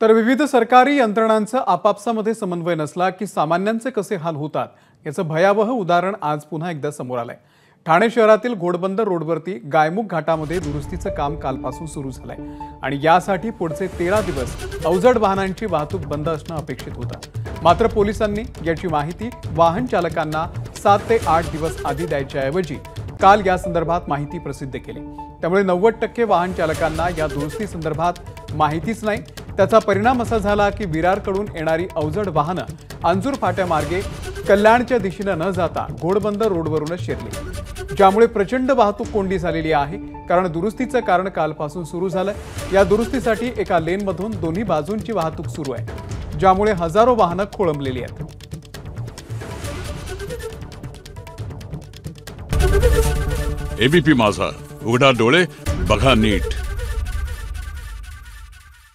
तर विविध सरकारी यंत्रणांचा आपापसामध्ये समन्वय नसला की सामान्यांचे कसे हाल होतात याचं भयावह उदाहरण आज पुन्हा एकदा समोर आलंय। ठाणे शहरातील घोडबंदर रोडवरती गायमुख घाटामध्ये दुरुस्तीचं काम कालपासून सुरू झालंय आणि यासाठी पुढचे 13 दिवस अवजड वाहनांची वाहतूक बंद असणं अपेक्षित होतं। मात्र पोलिसांनी याची माहिती वाहन चालकांना 7 ते 8 दिवस आधी द्यायच्याऐवजी काल या संदर्भात माहिती प्रसिद्ध केली। त्यामुळे 90% वाहन चालकांना या दुरुस्ती संदर्भात माहितीच नाही। त्याचा परिणाम असा झाला की विरारकडून येणारी अवजड वाहनं अंजूर फाट्यामार्गे कल्याणच्या दिशेने न जाता घोडबंदर रोडवरूनच शिरली, ज्यामुळे प्रचंड वाहतूक कोंडी झालेली आहे। कारण दुरुस्तीचं कारण कालपासून सुरू झालं। या दुरुस्तीसाठी एका लेनमधून दोन्ही बाजूंची वाहतूक सुरू आहे, ज्यामुळे हजारो वाहनं खोळंबलेली आहेत। एबीपी माझा, उघडा डोळे बघा नीट।